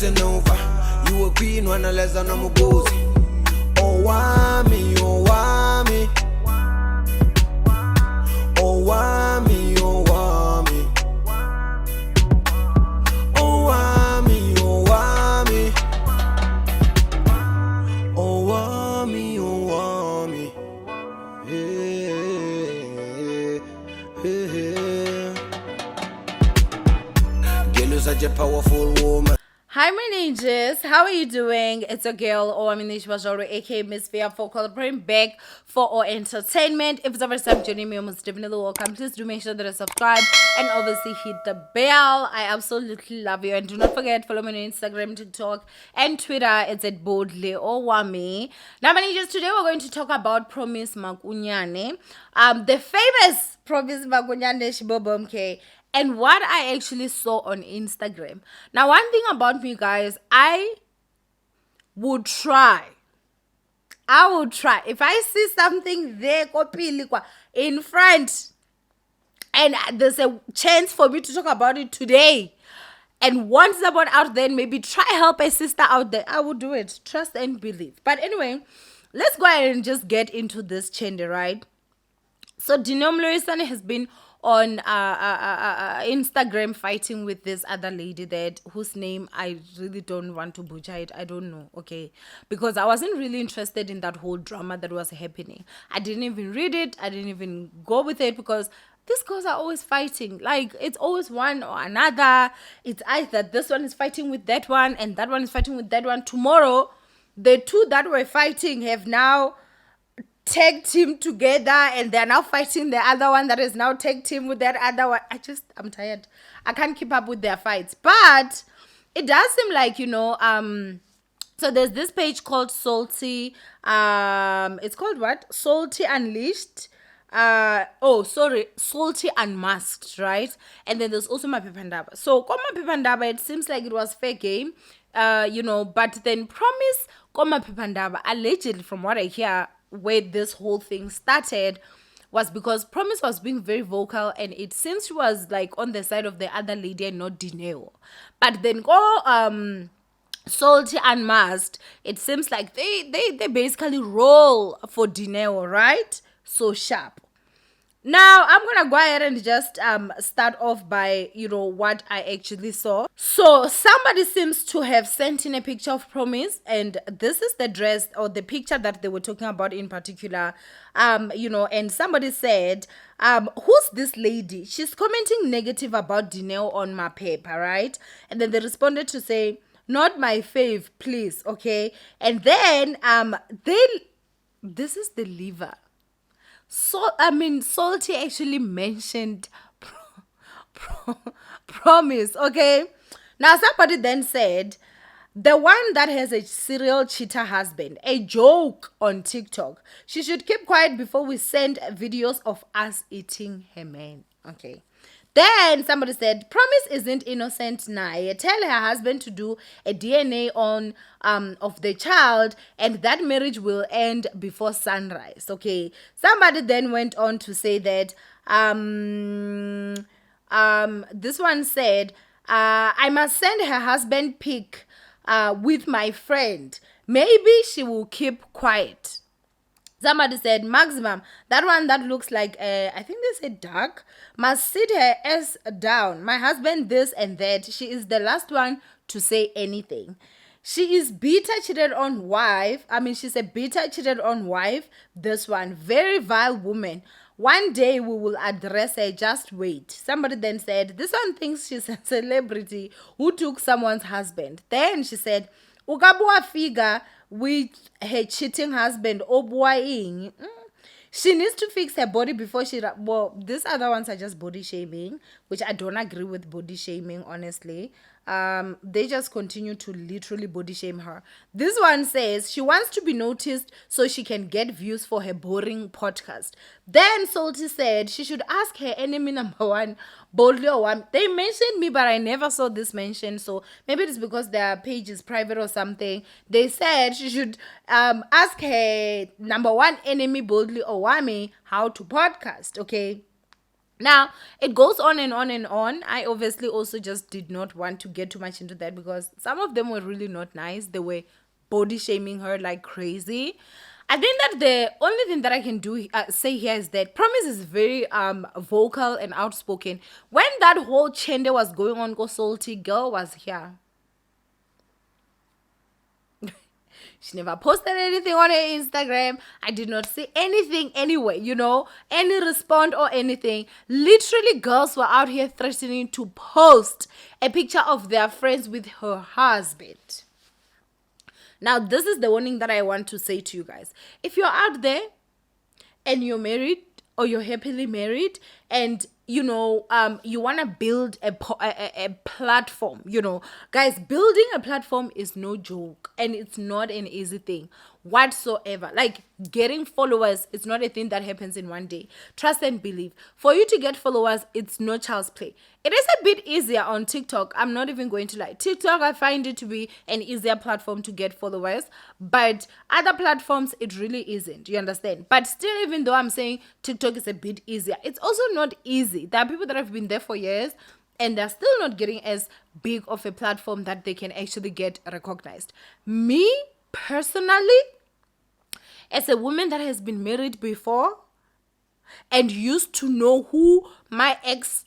listen over. You a queen when I less than I'm a gozy. Owamie, Owamie. Owamie, Owamie. Owamie, Owamie. Owamie, Owamie. Girl, you're such a powerful woman. Hi, my ninjas. How are you doing? It's a girl, Owamie, aka Miss Fear, for celebrating back for our entertainment. If it's the first time joining me, you're most definitely welcome. Please do make sure that you subscribe and obviously hit the bell. I absolutely love you. And do not forget, follow me on Instagram, TikTok, and Twitter. It's at boldly Owamie. Now, my ninjas, today we're going to talk about Promise Makunyane. The famous Promise Makunyane Shibobomke. And what I actually saw on Instagram. Now, one thing about me, guys, I would try. If I see something there, in front, and there's a chance for me to talk about it today, and want someone out there, maybe try help a sister out there, I would do it. Trust and believe. But anyway, let's go ahead and just get into this chende, right? So, Dineo Mlorisane has been on Instagram fighting with this other lady whose name I really don't want to butcher it. I don't know, okay? Because I wasn't really interested in that whole drama that was happening. I didn't even read it. I didn't even go with it because these girls are always fighting. Like, it's always one or another. It's either this one is fighting with that one and that one is fighting with that one. Tomorrow, the two that were fighting have now tag team together and they're now fighting the other one that is now tag team with that other one. I'm tired. I can't keep up with their fights. But it does seem like, so there's this page called Salty. It's called what? Salty Unleashed. Salty Unmasked, right? And then there's also Maphephandaba. So Maphephandaba, it seems like it was fair game, but then Promise Maphephandaba, allegedly from what I hear, where this whole thing started was because Promise was being very vocal, and it seems she was like on the side of the other lady and not Dineo. But then Salty Unmasked, it seems like they basically roll for Dineo, right? So sharp. Now, I'm going to go ahead and just start off by, what I actually saw. So, somebody seems to have sent in a picture of Promise, and this is the dress or the picture that they were talking about in particular, and somebody said, who's this lady? She's commenting negative about Dineo on my paper, right? And then they responded to say, not my fave, please, okay? And then, this is the liver. So, Salty actually mentioned Promise, okay? Now, somebody then said, the one that has a serial cheater husband, a joke on TikTok, she should keep quiet before we send videos of us eating her man, okay? Then somebody said, Promise isn't innocent now. Tell her husband to do a DNA on of the child, and that marriage will end before sunrise. Okay. Somebody then went on to say that this one said, I must send her husband pic with my friend. Maybe she will keep quiet. Somebody said, maximum, that one that looks like, I think they said dark, must sit her ass down. My husband this and that. She is the last one to say anything. She is bitter, cheated on wife. She's a bitter, cheated on wife. This one, very vile woman. One day we will address her, just wait. Somebody then said, this one thinks she's a celebrity who took someone's husband. Then she said, Ukabua figure with her cheating husband, she needs to fix her body before these other ones are just body shaming, which I don't agree with body shaming, honestly. They just continue to literally body shame her. This one says she wants to be noticed so she can get views for her boring podcast. Then Salty said she should ask her enemy number one, boldly Owamie. They mentioned me, but I never saw this mention, so maybe it's because their page is private or something. They said she should ask her number one enemy, boldly Owamie, how to podcast. Okay. Now, it goes on and on and on. I obviously also just did not want to get too much into that because some of them were really not nice. They were body shaming her like crazy. I think that the only thing that I can do say here is that Promise is very vocal and outspoken. When that whole chende was going on, Go Salty girl was here. She never posted anything on her Instagram. I did not see anything anyway, any respond or anything. Literally, girls were out here threatening to post a picture of their friends with her husband. Now, this is the warning that I want to say to you guys. If you're out there and you're married or you're happily married and you want to build a platform, guys, building a platform is no joke and it's not an easy thing whatsoever. Like, getting followers, it's not a thing that happens in one day. Trust and believe. For you to get followers, it's no child's play. It is a bit easier on TikTok. I'm not even going to lie. TikTok, I find it to be an easier platform to get followers, but other platforms, it really isn't. You understand? But still, even though I'm saying TikTok is a bit easier, it's also not easy. There are people that have been there for years and they're still not getting as big of a platform that they can actually get recognized. Me, personally, as a woman that has been married before and used to know who my ex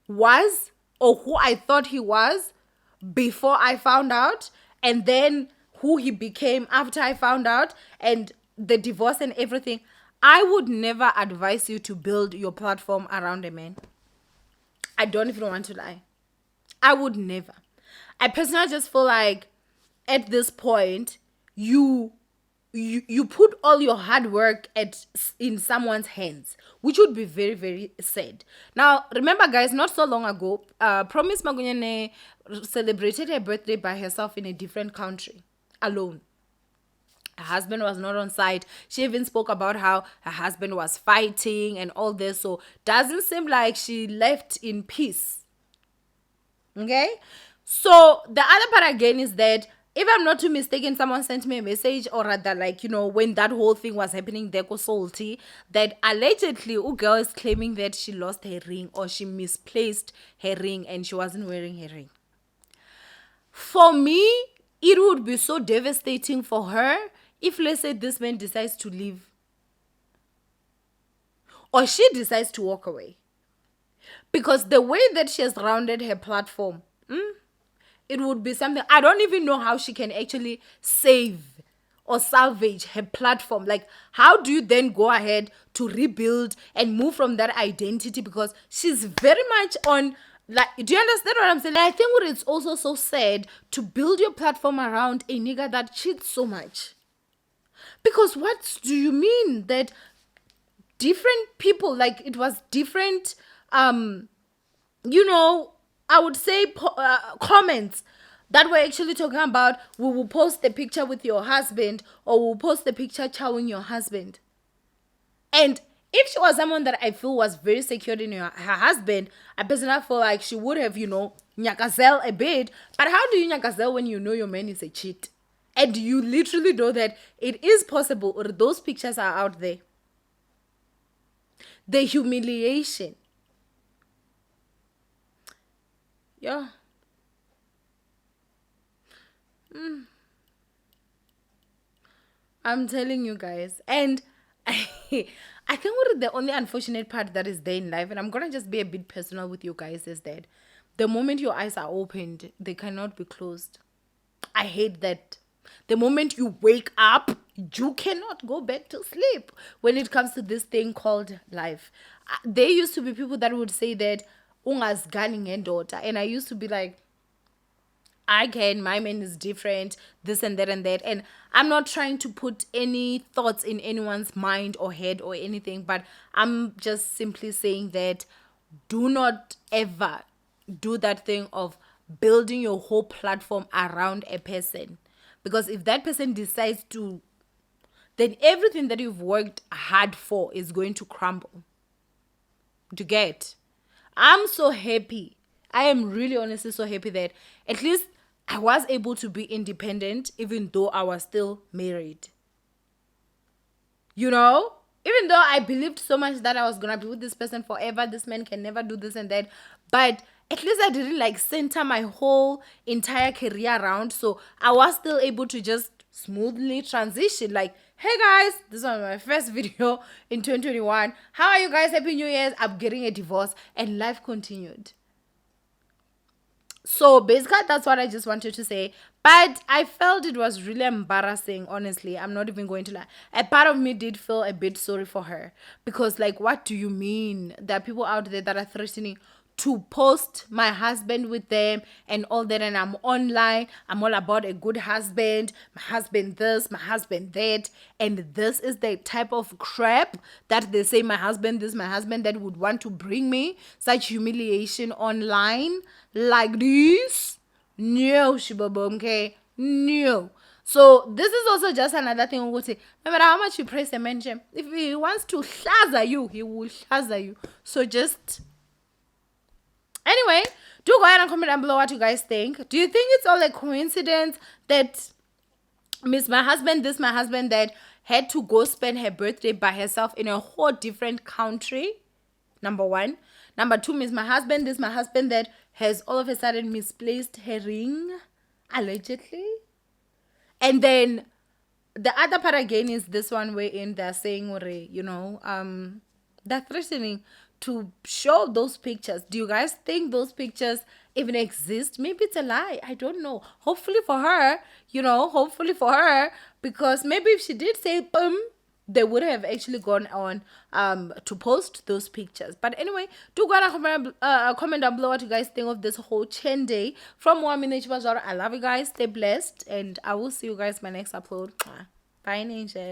was or who I thought he was before I found out, and then who he became after I found out, and the divorce and everything, I would never advise you to build your platform around a man. I don't even want to lie. I would never. I personally just feel like at this point, you put all your hard work in someone's hands, which would be very, very sad. Now, remember, guys, not so long ago, Promise Makunyane celebrated her birthday by herself in a different country, alone. Her husband was not on site. She even spoke about how her husband was fighting and all this. So, doesn't seem like she left in peace. Okay? So, the other part again is that if I'm not too mistaken, someone sent me a message, or rather, when that whole thing was happening, they go salty, that allegedly, a girl is claiming that she lost her ring or she misplaced her ring and she wasn't wearing her ring. For me, it would be so devastating for her if, let's say, this man decides to leave or she decides to walk away. Because the way that she has rounded her platform, it would be something, I don't even know how she can actually save or salvage her platform. Like, how do you then go ahead to rebuild and move from that identity? Because she's very much on, do you understand what I'm saying? I think it's also so sad to build your platform around a nigga that cheats so much. Because what do you mean that different people, it was different, I would say comments that were actually talking about, we will post a picture with your husband or we'll post a picture chowing your husband. And if she was someone that I feel was very secure in her husband, I personally feel like she would have, nyakazel a bit. But how do you nyakazel when you know your man is a cheat? And you literally know that it is possible, or those pictures are out there. The humiliation. Yeah. I'm telling you guys. And I think what the only unfortunate part that is there in life, and I'm going to just be a bit personal with you guys, is that the moment your eyes are opened, they cannot be closed. I hate that. The moment you wake up, you cannot go back to sleep when it comes to this thing called life. There used to be people that would say that, ungasgani ngendoda, and I used to be like, I can, my man is different, this and that and that. And I'm not trying to put any thoughts in anyone's mind or head or anything, but I'm just simply saying that do not ever do that thing of building your whole platform around a person. Because if that person decides to, then everything that you've worked hard for is going to crumble. To get. I'm so happy. I am really honestly so happy that at least I was able to be independent even though I was still married. even though I believed so much that I was gonna be with this person forever, this man can never do this and that, but at least I didn't like center my whole entire career around. So I was still able to just smoothly transition. Like, hey guys, this was my first video in 2021. How are you guys? Happy New Year's. I'm getting a divorce, and life continued. So basically, that's what I just wanted to say. But I felt it was really embarrassing, honestly. I'm not even going to lie. A part of me did feel a bit sorry for her. Because, like, what do you mean? There are people out there that are threatening to post my husband with them and all that. And I'm online. I'm all about a good husband. My husband this, my husband that. And this is the type of crap that they say my husband this, my husband that would want to bring me. Such humiliation online like this. No, Shibabom, okay? No. So this is also just another thing. No matter how much you praise a man, if he wants to shaza you, he will shaza you. So just anyway, do go ahead and comment down below what you guys think. Do you think it's all a coincidence that Miss My Husband this, my husband that had to go spend her birthday by herself in a whole different country? Number one. Number two, Miss My Husband this, my husband that has all of a sudden misplaced her ring, allegedly. And then the other part again is this one wherein they're saying, they're threatening to show those pictures. Do you guys think those pictures even exist? Maybe it's a lie. I don't know. Hopefully for her, because maybe if she did say boom, they would have actually gone on to post those pictures. But anyway, do go and comment down below what you guys think of this whole chain day from Owamie. I love you guys. Stay blessed, and I will see you guys in my next upload. Bye, Ninja.